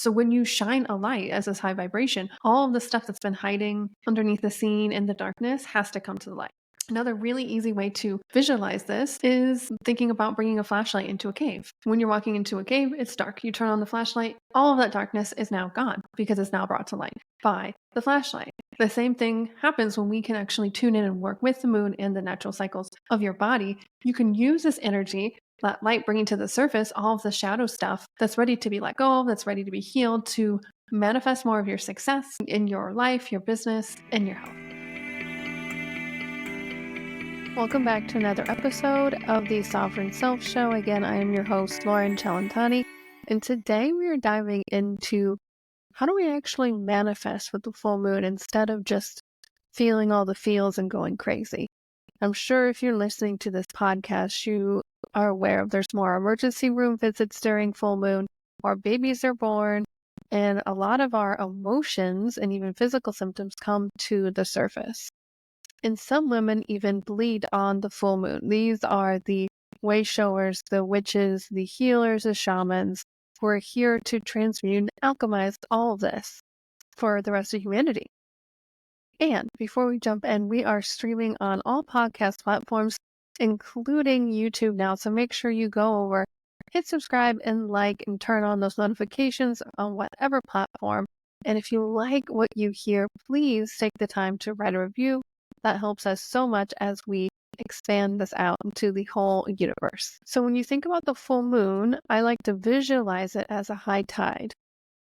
So when you shine a light as this high vibration, all of the stuff that's been hiding underneath the scene in the darkness has to come to the light. Another really easy way to visualize this is thinking about bringing a flashlight into a cave. When you're walking into a cave, it's dark. You turn on the flashlight, all of that darkness is now gone because it's now brought to light by the flashlight. The same thing happens when we can actually tune in and work with the moon and the natural cycles of your body. You can use this energy, that light bringing to the surface all of the shadow stuff that's ready to be let go of, that's ready to be healed, to manifest more of your success in your life, your business, and your health. Welcome back to another episode of the Sovereign Self Show. Again, I am your host, Lauren Chalantani, and today we are diving into how do we actually manifest with the full moon instead of just feeling all the feels and going crazy. I'm sure if you're listening to this podcast, you are aware of there's more emergency room visits during full moon, our babies are born, and a lot of our emotions and even physical symptoms come to the surface. And some women even bleed on the full moon. These are the way showers, the witches, the healers, the shamans who are here to transmute and alchemize all of this for the rest of humanity. And before we jump in, we are streaming on all podcast platforms, including YouTube now. So make sure you go over, hit subscribe and like, and turn on those notifications on whatever platform. And if you like what you hear, please take the time to write a review. That helps us so much as we expand this out into the whole universe. So when you think about the full moon, I like to visualize it as a high tide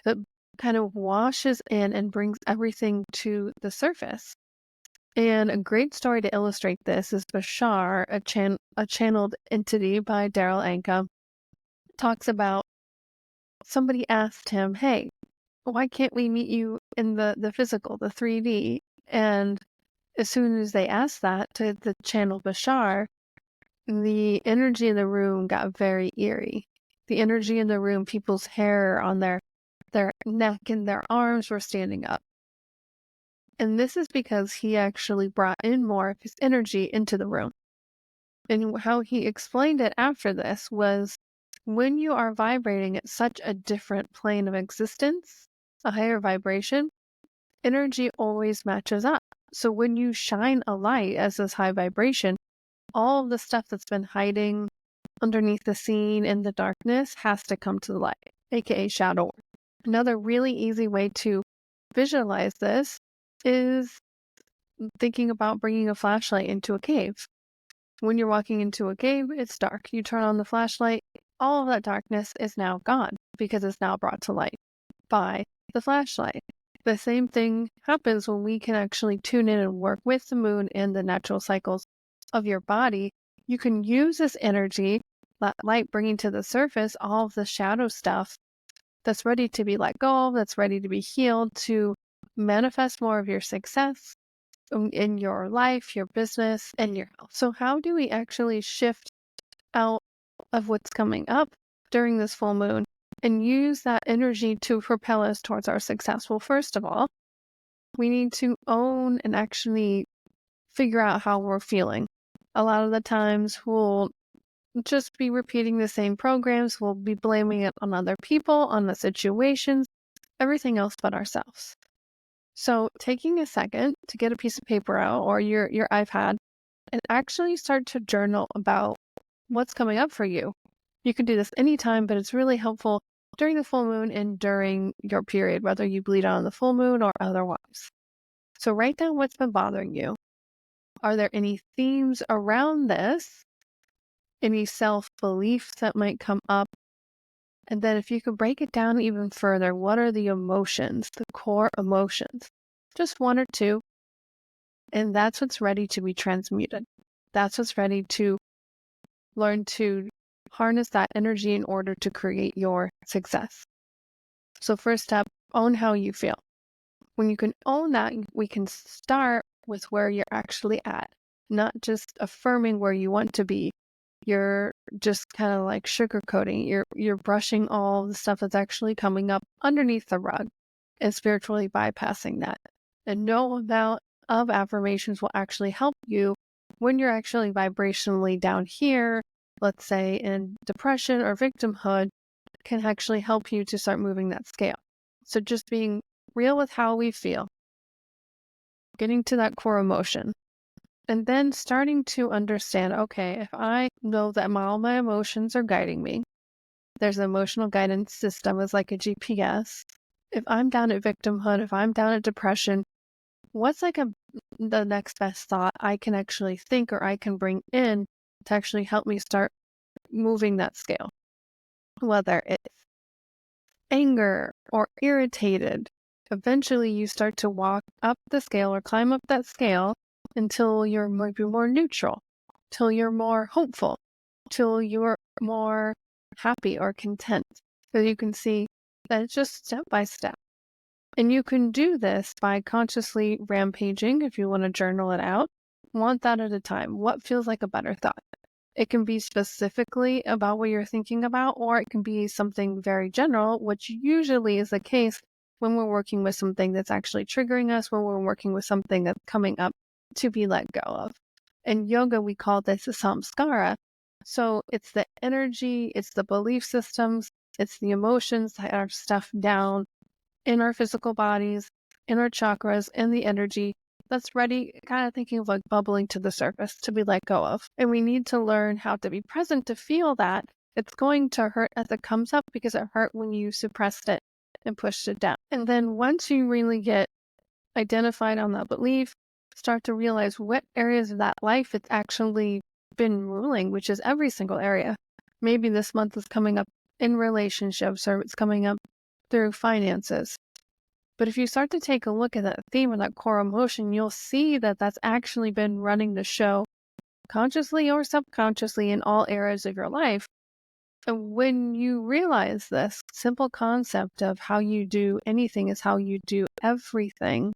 that kind of washes in and brings everything to the surface. And a great story to illustrate this is Bashar, a channeled entity by Daryl Anka, talks about somebody asked him, hey, why can't we meet you in the physical, the 3D? And as soon as they asked that to the channel Bashar, the energy in the room got very eerie. The energy in the room, people's hair on their neck and their arms were standing up. And this is because he actually brought in more of his energy into the room. And how he explained it after this was when you are vibrating at such a different plane of existence, a higher vibration, energy always matches up. So when you shine a light as this high vibration, all of the stuff that's been hiding underneath the scene in the darkness has to come to the light, aka shadow work. Another really easy way to visualize this is thinking about bringing a flashlight into a cave. When you're walking into a cave, it's dark. You turn on the flashlight, all of that darkness is now gone because it's now brought to light by the flashlight. The same thing happens when we can actually tune in and work with the moon and the natural cycles of your body. You can use this energy, that light bringing to the surface all of the shadow stuff that's ready to be let go of, that's ready to be healed, to manifest more of your success in your life, your business, and your health. So how do we actually shift out of what's coming up during this full moon and use that energy to propel us towards our success? Well, first of all, we need to own and actually figure out how we're feeling. A lot of the times we'll just be repeating the same programs. We'll be blaming it on other people, on the situations, everything else but ourselves. So taking a second to get a piece of paper out or your iPad and actually start to journal about what's coming up for you. You can do this anytime, but it's really helpful during the full moon and during your period, whether you bleed on the full moon or otherwise. So write down what's been bothering you. Are there any themes around this? Any self-beliefs that might come up? And then if you could break it down even further, what are the emotions, the core emotions? Just one or two. And that's what's ready to be transmuted. That's what's ready to learn to harness that energy in order to create your success. So first step, own how you feel. When you can own that, we can start with where you're actually at, not just affirming where you want to be. You're just kind of like sugarcoating. You're brushing all the stuff that's actually coming up underneath the rug and spiritually bypassing that. And no amount of affirmations will actually help you when you're actually vibrationally down here, let's say in depression or victimhood. can actually help you to start moving that scale. So just being real with how we feel, getting to that core emotion, and then starting to understand, okay, if I know that all my emotions are guiding me, there's an emotional guidance system as like a GPS. If I'm down at victimhood, if I'm down at depression, what's like the next best thought I can actually think or I can bring in to actually help me start moving that scale? Whether it's anger or irritated, eventually you start to walk up the scale or climb up that scale until you're maybe more neutral, till you're more hopeful, till you're more happy or content. So you can see that it's just step by step. And you can do this by consciously rampaging if you want to journal it out, one thought at a time. What feels like a better thought? It can be specifically about what you're thinking about, or it can be something very general, which usually is the case when we're working with something that's actually triggering us, when we're working with something that's coming up to be let go of. In yoga, we call this a samskara. So it's the energy, it's the belief systems, it's the emotions that are stuffed down in our physical bodies, in our chakras, in the energy that's ready, kind of thinking of like bubbling to the surface to be let go of. And we need to learn how to be present to feel that. It's going to hurt as it comes up because it hurt when you suppressed it and pushed it down. And then once you really get identified on that belief, start to realize what areas of that life it's actually been ruling, which is every single area. Maybe this month is coming up in relationships or it's coming up through finances. But if you start to take a look at that theme or that core emotion, you'll see that that's actually been running the show consciously or subconsciously in all areas of your life. And when you realize this simple concept of how you do anything is how you do everything,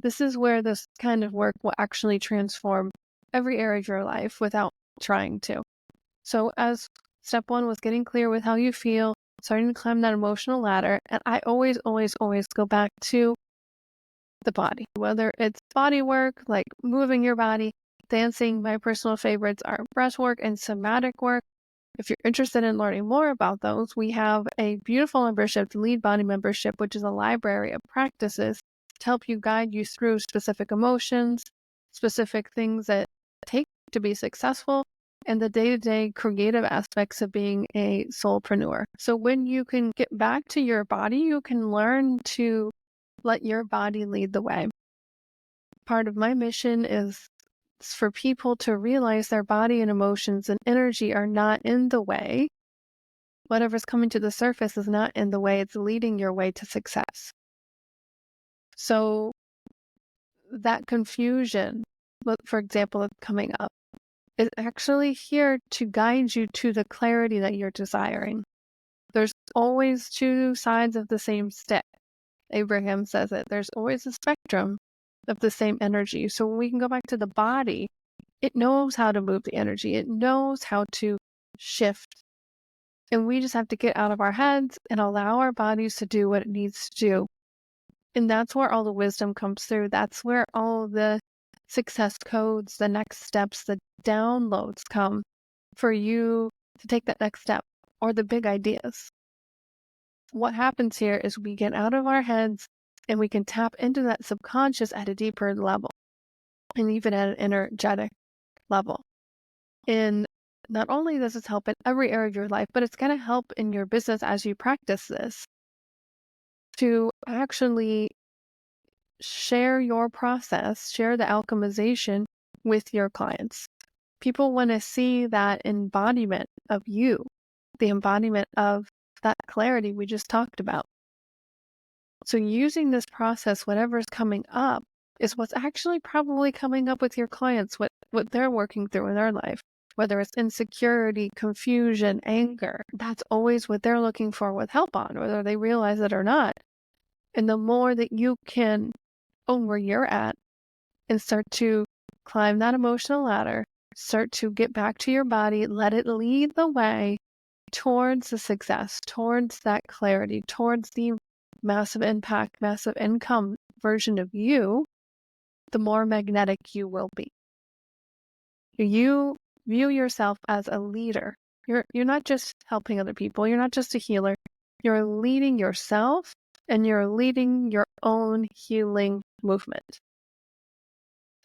this is where this kind of work will actually transform every area of your life without trying to. So as step one was getting clear with how you feel, starting to climb that emotional ladder. And I always, always, always go back to the body, whether it's body work, like moving your body, dancing. My personal favorites are breath work and somatic work. If you're interested in learning more about those, we have a beautiful membership, the Lead Body membership, which is a library of practices to help you guide you through specific emotions, specific things that take to be successful, and the day-to-day creative aspects of being a soulpreneur. So when you can get back to your body, you can learn to let your body lead the way. Part of my mission is for people to realize their body and emotions and energy are not in the way. Whatever's coming to the surface is not in the way, it's leading your way to success. So that confusion, for example, that's coming up, is actually here to guide you to the clarity that you're desiring. There's always two sides of the same stick. Abraham says it. There's always a spectrum of the same energy. So when we can go back to the body, it knows how to move the energy. It knows how to shift. And we just have to get out of our heads and allow our bodies to do what it needs to do. And that's where all the wisdom comes through. That's where all the success codes, the next steps, the downloads come for you to take that next step or the big ideas. What happens here is we get out of our heads and we can tap into that subconscious at a deeper level and even at an energetic level. And not only does this help in every area of your life, but it's going to help in your business as you practice this to actually share your process, share the alchemization with your clients. People want to see that embodiment of you, the embodiment of that clarity we just talked about. So using this process, whatever's coming up, is what's actually probably coming up with your clients, what they're working through in their life. Whether it's insecurity, confusion, anger, that's always what they're looking for with help on, whether they realize it or not. And the more that you can own where you're at and start to climb that emotional ladder, start to get back to your body, let it lead the way towards the success, towards that clarity, towards the massive impact, massive income version of you, the more magnetic you will be. You view yourself as a leader, You're not just helping other people, you're not just a healer. You're leading yourself and you're leading your own healing movement.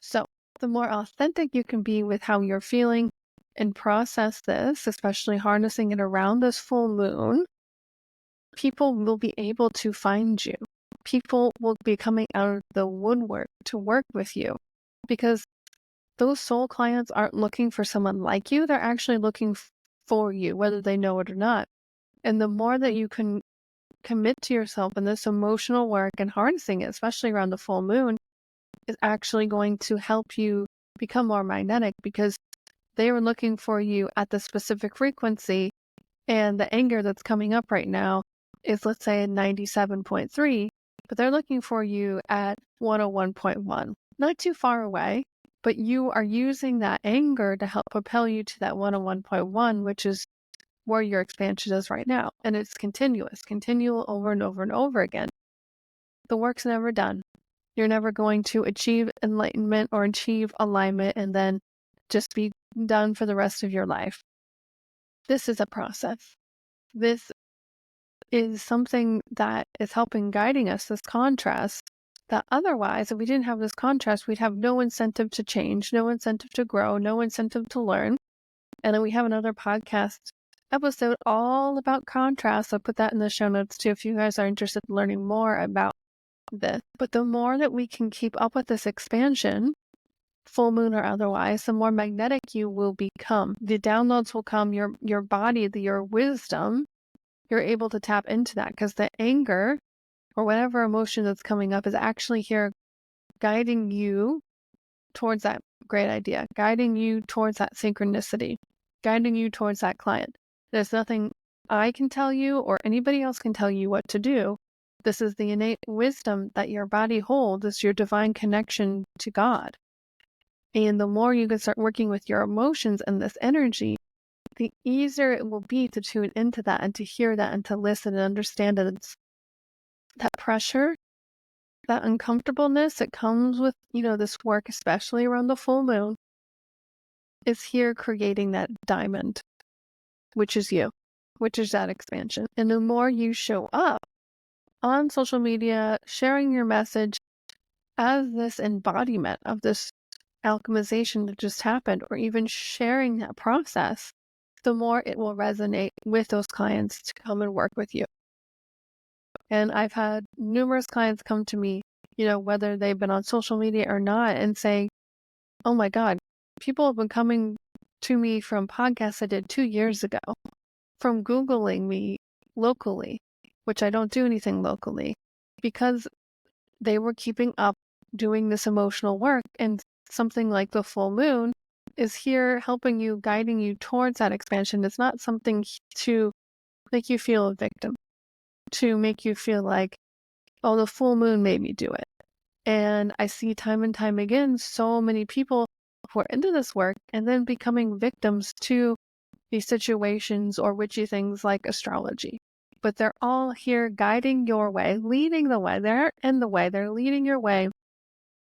So, the more authentic you can be with how you're feeling and process this, especially harnessing it around this full moon, people will be able to find you. People will be coming out of the woodwork to work with you because those soul clients aren't looking for someone like you. They're actually looking for you, whether they know it or not. And the more that you can commit to yourself in this emotional work and harnessing it, especially around the full moon, is actually going to help you become more magnetic because they are looking for you at the specific frequency. And the anger that's coming up right now is, let's say, 97.3, but they're looking for you at 101.1. Not too far away, but you are using that anger to help propel you to that 101.1, which is where your expansion is right now. And it's continual over and over and over again. The work's never done. You're never going to achieve enlightenment or achieve alignment and then just be done for the rest of your life. This is a process. This is something that is helping guiding us, this contrast, that otherwise, if we didn't have this contrast, we'd have no incentive to change, no incentive to grow, no incentive to learn. And then we have another podcast episode all about contrast. I'll put that in the show notes too if you guys are interested in learning more about this. But the more that we can keep up with this expansion, full moon or otherwise, the more magnetic you will become. The downloads will come, your body, your wisdom, you're able to tap into that because the anger or whatever emotion that's coming up is actually here guiding you towards that great idea, guiding you towards that synchronicity, guiding you towards that client. There's nothing I can tell you or anybody else can tell you what to do. This is the innate wisdom that your body holds. It's your divine connection to God. And the more you can start working with your emotions and this energy, the easier it will be to tune into that and to hear that and to listen and understand that it's that pressure, that uncomfortableness that comes with, this work, especially around the full moon, is here creating that diamond, which is you, which is that expansion. And the more you show up on social media, sharing your message as this embodiment of this alchemization that just happened, or even sharing that process, the more it will resonate with those clients to come and work with you. And I've had numerous clients come to me, whether they've been on social media or not, and say, oh my God, people have been coming to me from podcasts I did 2 years ago, from Googling me locally, which I don't do anything locally, because they were keeping up doing this emotional work. And something like the full moon is here helping you, guiding you towards that expansion. It's not something to make you feel a victim, to make you feel like, oh, the full moon made me do it. And I see time and time again so many people who are into this work and then becoming victims to these situations or witchy things like astrology. But they're all here guiding your way, leading the way. They're in the way. They're leading your way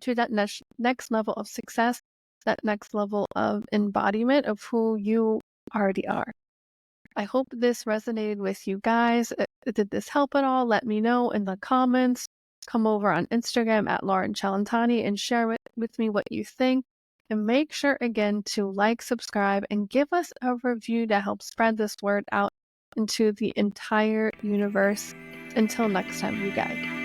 to that next level of success, that next level of embodiment of who you already are. I hope this resonated with you guys. Did this help at all? Let me know in the comments. Come over on Instagram at Lauren Chalantani and share with me what you think. And make sure again to like, subscribe, and give us a review to help spread this word out into the entire universe. Until next time, you guys.